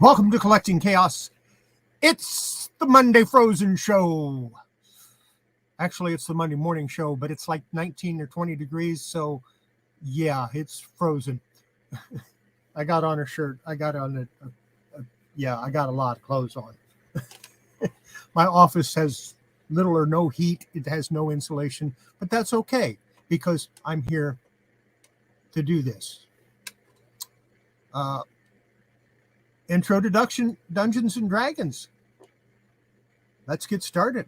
Welcome to Collecting Chaos. It's the Monday Frozen Show. Actually, it's the Monday morning show, but it's like 19 or 20 degrees, so yeah, it's frozen. I got on a shirt. I got on I got a lot of clothes on. My office has little or no heat. It has no insulation, but that's okay because I'm here to do this. Introduction Dungeons and Dragons. Let's get started.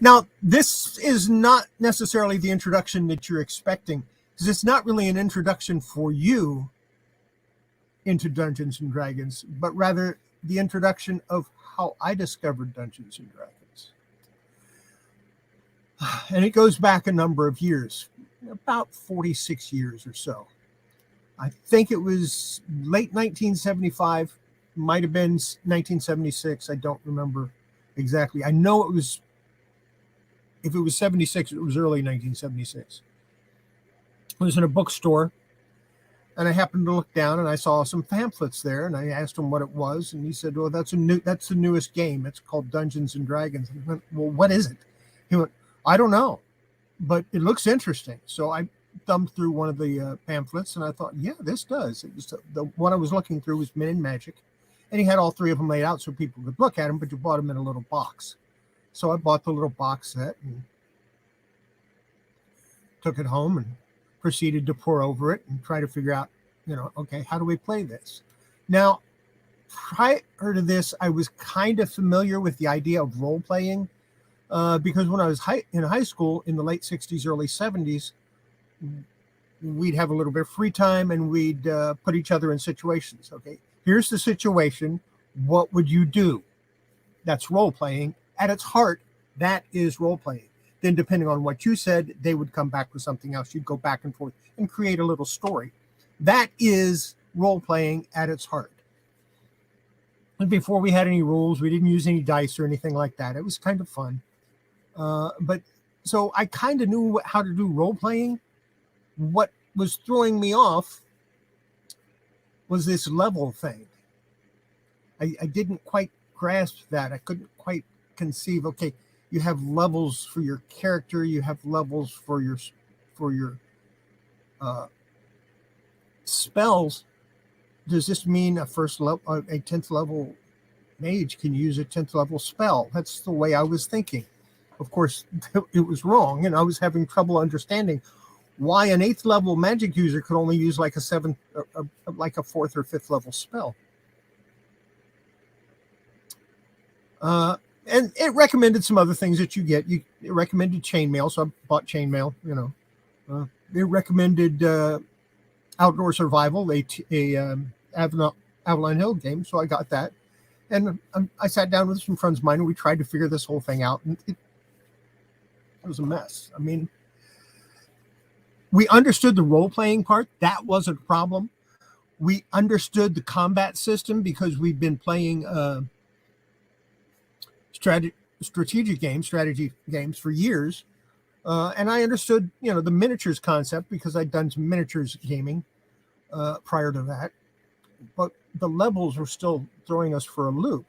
Now, this is not necessarily the introduction that you're expecting, because it's not really an introduction for you into Dungeons and Dragons, but rather the introduction of how I discovered Dungeons and Dragons. And it goes back a number of years, about 46 years or so. I think it was late 1975, might have been 1976. I don't remember exactly. I know it was, if it was 76, it was early 1976. I was in a bookstore, and I happened to look down, and I saw some pamphlets there, and I asked him what it was, and he said, "Well, that's the newest game. It's called Dungeons and Dragons." I went, "Well, what is it?" He went, "I don't know, but it looks interesting." So I thumbed through one of the pamphlets, and I thought, "Yeah, this does." It was the one I was looking through was Men in Magic, and he had all three of them laid out so people could look at them, but you bought them in a little box. So I bought the little box set and took it home and proceeded to pour over it and try to figure out, okay, how do we play this? Now, prior to this, I was kind of familiar with the idea of role playing because when I was in high school in the late 60s, early 70s, we'd have a little bit of free time and we'd put each other in situations. Okay, here's the situation. What would you do? That's role playing. At its heart, that is role playing. Then depending on what you said, they would come back with something else. You'd go back and forth and create a little story. That is role playing at its heart. And before we had any rules, we didn't use any dice or anything like that. It was kind of fun. But so I kind of knew how to do role playing. What was throwing me off was this level thing. I didn't quite grasp that. I couldn't quite conceive, okay, you have levels for your character, you have levels for your spells. Does this mean a 10th level mage can use a 10th level spell? That's the way I was thinking. Of course, it was wrong, and I was having trouble understanding why an 8th level magic user could only use like a 4th or 5th level spell. And it recommended some other things that you get. It recommended chainmail, so I bought chainmail. It recommended Outdoor Survival, Avalon Hill game, so I got that. And I sat down with some friends of mine, and we tried to figure this whole thing out. And it was a mess. I mean, we understood the role-playing part. That wasn't a problem. We understood the combat system because we'd been playing strategy games for years, and I understood the miniatures concept because I'd done some miniatures gaming prior to that, but the levels were still throwing us for a loop.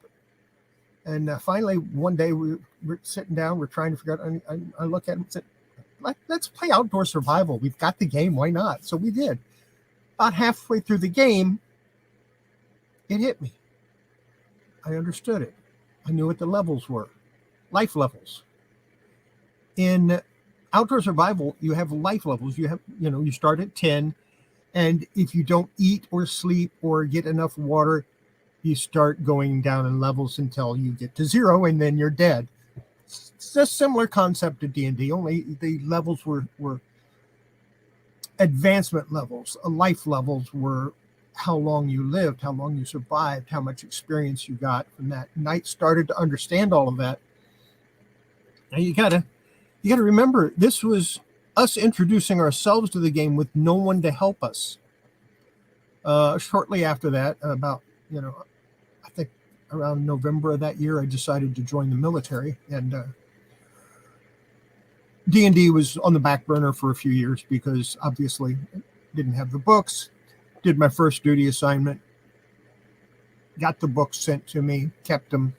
And finally one day we're sitting down, we're trying to figure out, I look at him and said, let's play Outdoor Survival. We've got the game, why not? So we did. About halfway through the game, it hit me. I understood it. I knew what the levels were, life levels. In Outdoor Survival, you have life levels. You have, you start at 10, and if you don't eat or sleep or get enough water, you start going down in levels until you get to 0, and then you're dead. It's a similar concept to D&D, only the levels were advancement levels. Life levels were how long you lived, how long you survived, how much experience you got from that. And I started to understand all of that. Now you gotta remember, this was us introducing ourselves to the game with no one to help us. Shortly after that, about I think around November of that year, I decided to join the military, and D&D was on the back burner for a few years because obviously didn't have the books. Did my first duty assignment, got the books sent to me, kept them,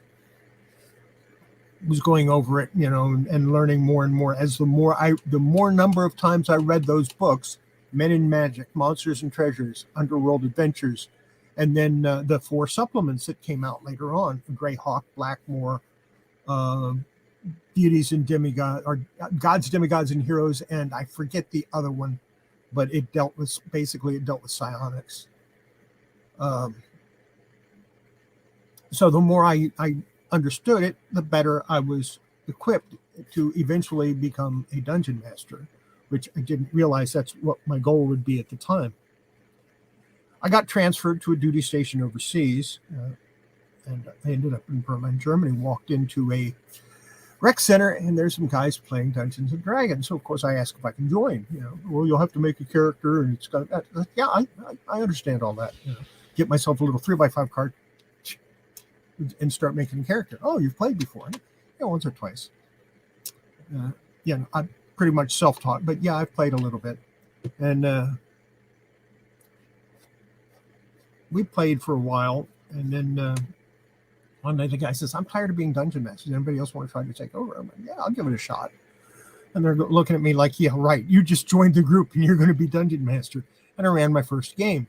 was going over it, and learning more and more. As the more number of times I read those books, Men in Magic, Monsters and Treasures, Underworld Adventures, and then the 4 supplements that came out later on, Greyhawk, Blackmore, Deities and Demigods, or Gods, Demigods, and Heroes, and I forget the other one, but it dealt with psionics. So the more I understood it, the better I was equipped to eventually become a dungeon master, which I didn't realize that's what my goal would be at the time. I got transferred to a duty station overseas, and I ended up in Berlin, Germany, walked into a rec center, and there's some guys playing Dungeons and Dragons. So of course I asked if I can join. Well, you'll have to make a character, and it's got that. Yeah, I understand all that. Get myself a little 3x5 card and start making a character. Oh, you've played before? Yeah, once or twice. I'm pretty much self-taught, but yeah, I've played a little bit, and we played for a while, and then one day the guy says, "I'm tired of being dungeon master. Does anybody else want to try to take over?" I'm like, "Yeah, I'll give it a shot." And they're looking at me like, "Yeah, right. You just joined the group and you're going to be dungeon master." And I ran my first game.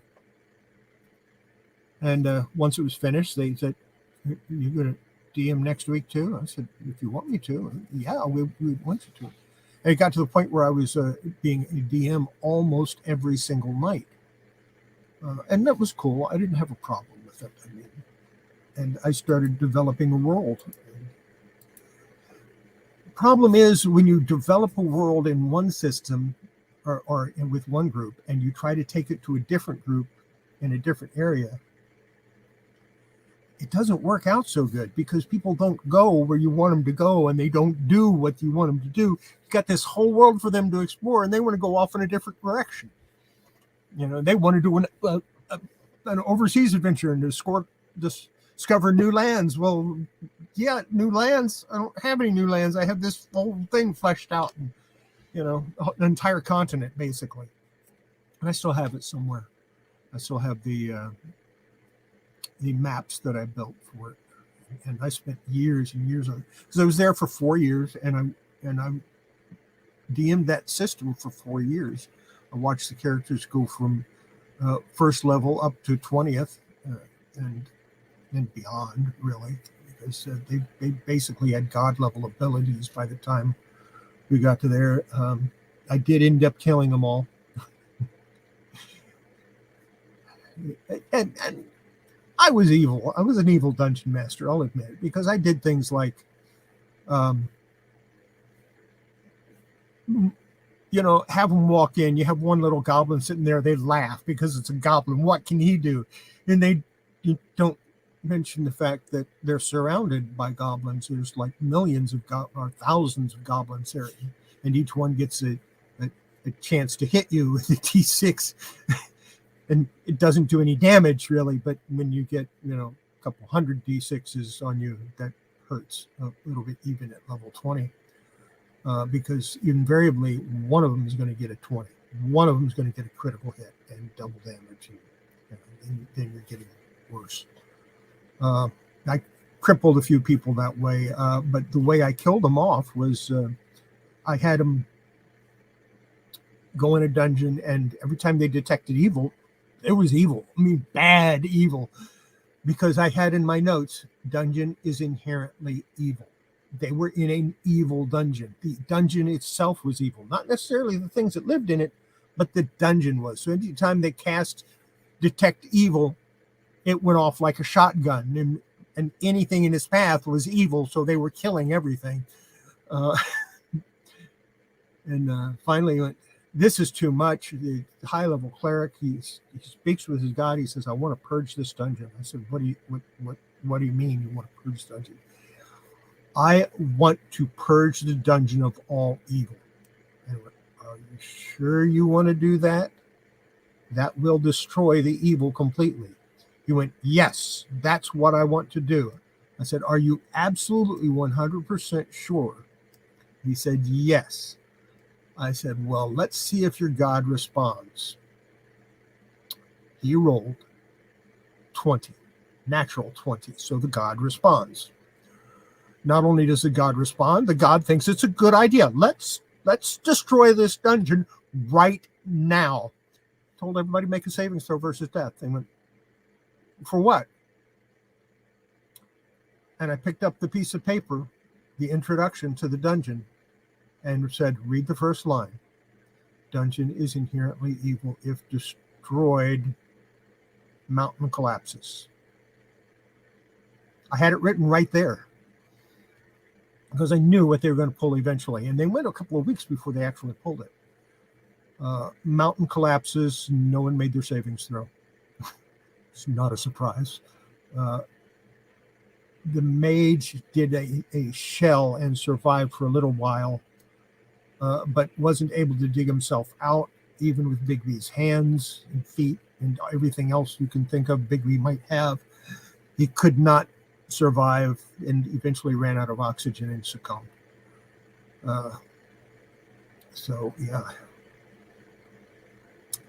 And once it was finished, they said, "You're going to DM next week too?" I said, "If you want me to." "Yeah, we want you to." And it got to the point where I was being a DM almost every single night. And that was cool. I didn't have a problem with it. And I started developing a world. The problem is when you develop a world in one system or with one group, and you try to take it to a different group in a different area, it doesn't work out so good because people don't go where you want them to go, and they don't do what you want them to do. You've got this whole world for them to explore, and they want to go off in a different direction. They want to do an overseas adventure and discover new lands. Well, yeah, new lands. I don't have any new lands. I have this whole thing fleshed out, and, an entire continent basically. And I still have it somewhere. I still have the maps that I built for it, and I spent years and years on it because I was there for 4 years, and I DM'd that system for 4 years. I watched the characters go from first level up to 20th and beyond, really, because they basically had god level abilities by the time we got to there. I did end up killing them all, and I was evil. I was an evil dungeon master, I'll admit, because I did things like have them walk in. You have one little goblin sitting there. They laugh because it's a goblin. What can he do? And you don't mention the fact that they're surrounded by goblins. There's like millions of or thousands of goblins there, and each one gets a chance to hit you with a D6, and it doesn't do any damage really. But when you get a couple hundred D6s on you, that hurts a little bit even at level 20. Because invariably one of them is going to get a 20. One of them is going to get a critical hit and double damage. And then you're getting worse. I crippled a few people that way, but the way I killed them off was I had them go in a dungeon, and every time they detected evil, it was evil. I mean, bad evil. Because I had in my notes, dungeon is inherently evil. They were in an evil dungeon. The dungeon itself was evil. Not necessarily the things that lived in it, but the dungeon was. So anytime they cast detect evil, it went off like a shotgun, and anything in its path was evil, so they were killing everything. Finally went, "This is too much." The high-level cleric, he speaks with his god. He says, "I want to purge this dungeon." I said, What do you mean you want to purge the dungeon?" "I want to purge the dungeon of all evil." And I went, "Are you sure you want to do that? That will destroy the evil completely." He went, "Yes, that's what I want to do." I said, "Are you absolutely 100% sure?" He said, "Yes." I said, well, let's see if your God responds. He rolled 20, natural 20. So the God responds. Not only does the God respond, the God thinks it's a good idea. Let's destroy this dungeon right now. Told everybody make a savings throw versus death. They went, for what? And I picked up the piece of paper, the introduction to the dungeon, and said, read the first line. Dungeon is inherently evil. If destroyed, mountain collapses. I had it written right there because I knew what they were going to pull eventually. And they went a couple of weeks before they actually pulled it. Mountain collapses. No one made their savings throw. It's not a surprise. The mage did a shell and survived for a little while, but wasn't able to dig himself out, even with Big V's hands and feet and everything else you can think of Big V might have. He could not survive and eventually ran out of oxygen and succumbed. So, yeah.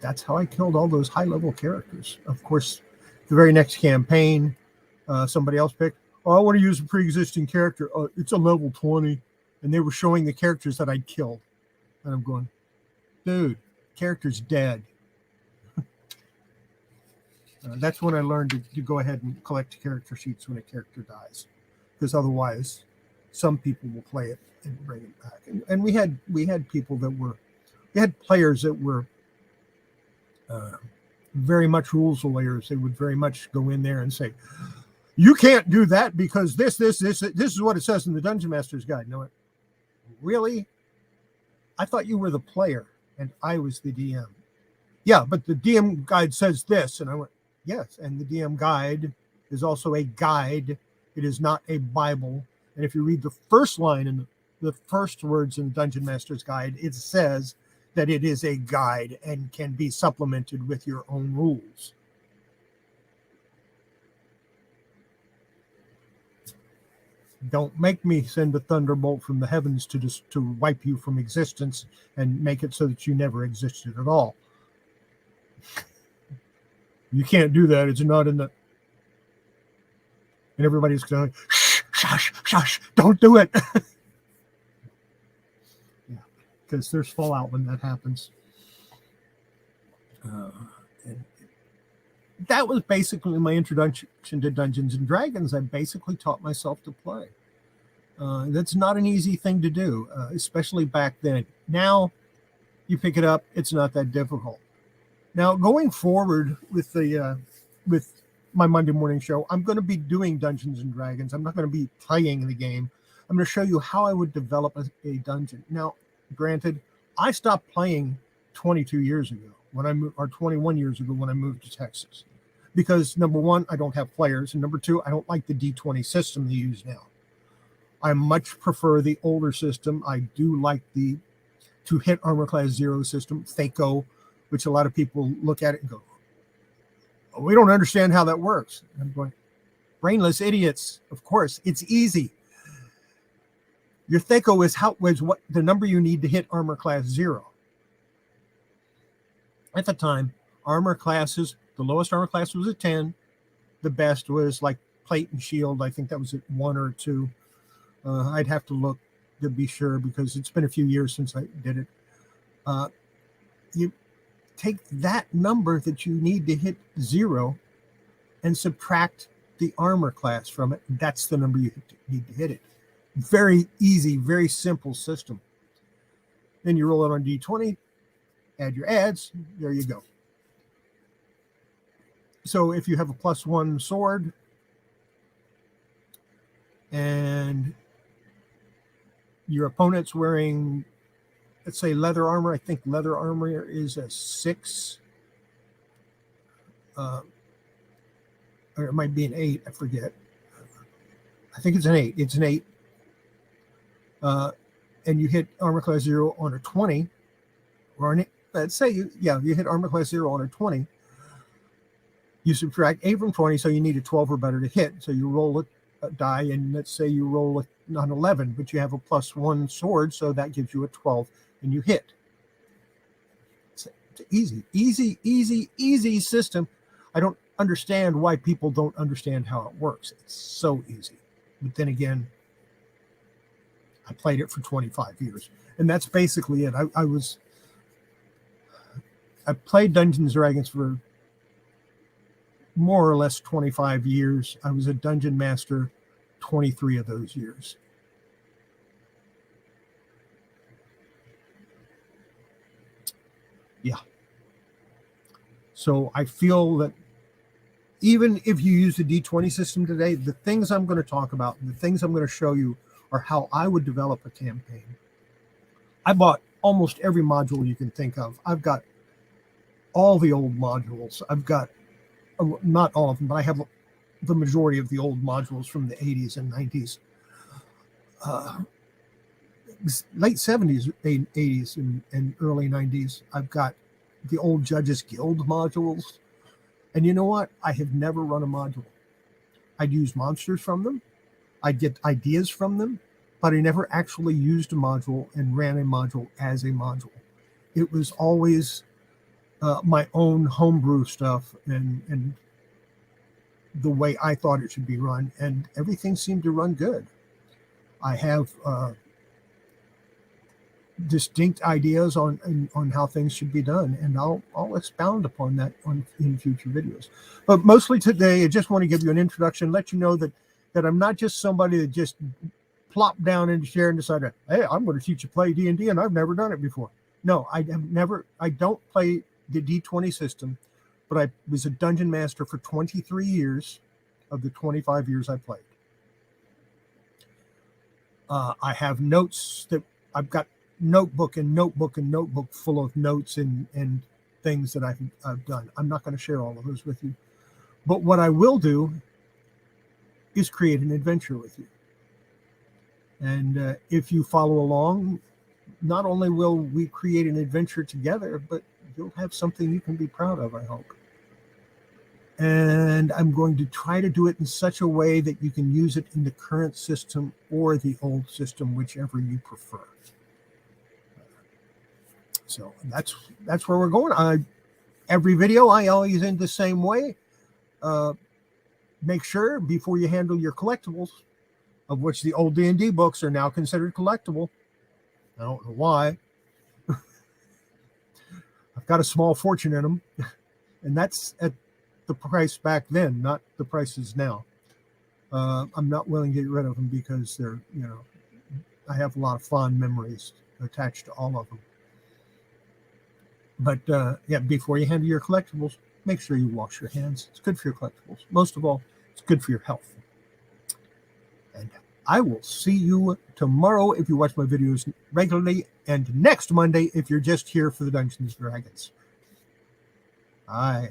That's how I killed all those high-level characters. Of course, the very next campaign, somebody else picked, oh, I want to use a pre-existing character. Oh, it's a level 20. And they were showing the characters that I'd killed. And I'm going, dude, character's dead. That's when I learned to go ahead and collect character sheets when a character dies. Because otherwise, some people will play it and bring it back. And we had people that were, we had players that were very much rules lawyers. They would very much go in there and say, you can't do that because this is what it says in the Dungeon Master's Guide. No, really? I thought you were the player and I was the DM. Yeah, but the DM guide says this. And I went, yes. And the DM guide is also a guide. It is not a Bible. And if you read the first line in the first words in the Dungeon Master's Guide, it says that it is a guide and can be supplemented with your own rules. Don't make me send a thunderbolt from the heavens to wipe you from existence and make it so that you never existed at all. You can't do that. It's not in the... And everybody's going, shh, shush, shush, don't do it. Yeah, because there's fallout when that happens. And that was basically my introduction to Dungeons and Dragons. I basically taught myself to play. That's not an easy thing to do, especially back then. Now, you pick it up; it's not that difficult. Now, going forward with the with my Monday morning show, I'm going to be doing Dungeons and Dragons. I'm not going to be playing the game. I'm going to show you how I would develop a dungeon. Now, granted, I stopped playing 22 years ago when I moved, or 21 years ago when I moved to Texas. Because number one, I don't have players, and number two, I don't like the D20 system they use now. I much prefer the older system. I do like the to hit armor class 0 system, THAC0, which a lot of people look at it and go, oh, we don't understand how that works. And I'm going, brainless idiots. Of course, it's easy. Your THAC0 is what the number you need to hit armor class 0. At the time, armor classes, the lowest armor class was at 10. The best was like plate and shield. I think that was at 1 or 2. I'd have to look to be sure because it's been a few years since I did it. You take that number that you need to hit 0 and subtract the armor class from it. That's the number you need to hit it. Very easy, very simple system. Then you roll it on D20, add your adds, there you go. So if you have a +1 sword and your opponent's wearing, let's say, leather armor. I think leather armor is a 6. Or it might be an 8. I forget. I think it's an 8. It's an 8. And you hit armor class 0 on a 20. Or an, let's say you hit armor class 0 on a 20. You subtract 8 from 20, so you need a 12 or better to hit. So you roll a die, and let's say you roll an 11, but you have a +1 sword, so that gives you a 12, and you hit. It's easy system. I don't understand why people don't understand how it works. It's so easy. But then again, I played it for 25 years, and that's basically it. I played Dungeons & Dragons for more or less 25 years. I was a dungeon master 23 of those years. Yeah. So I feel that even if you use the D20 system today, the things I'm going to talk about, the things I'm going to show you are how I would develop a campaign. I bought almost every module you can think of. I've got all the old modules. I've got, not all of them, but I have the majority of the old modules from the 80s and 90s. Late 70s, 80s, and early 90s. I've got the old Judges Guild modules. And you know what? I have never run a module. I'd use monsters from them. I'd get ideas from them, but I never actually used a module and ran a module as a module. It was always my own homebrew stuff and the way I thought it should be run, and everything seemed to run good. I have distinct ideas on how things should be done, and I'll expound upon that in future videos. But mostly today, I just want to give you an introduction, let you know that I'm not just somebody that just plopped down into chair and decided, hey, I'm going to teach you to play D&D, and I've never done it before. No, I don't play the D20 system, but I was a dungeon master for 23 years of the 25 years I played. I have notes that I've got notebook full of notes and things that I've done. I'm not going to share all of those with you, but what I will do is create an adventure with you. And if you follow along, not only will we create an adventure together, but you'll have something you can be proud of, I hope. And I'm going to try to do it in such a way that you can use it in the current system or the old system, whichever you prefer. So that's where we're going. Every video I always end the same way. Make sure before you handle your collectibles, of which the old D&D books are now considered collectible. I don't know why. I've got a small fortune in them, and that's at the price back then, not the prices now. I'm not willing to get rid of them because they're, I have a lot of fond memories attached to all of them. But yeah, before you handle your collectibles, make sure you wash your hands. It's good for your collectibles. Most of all, it's good for your health. And I will see you tomorrow if you watch my videos regularly, and next Monday if you're just here for the Dungeons & Dragons. Bye.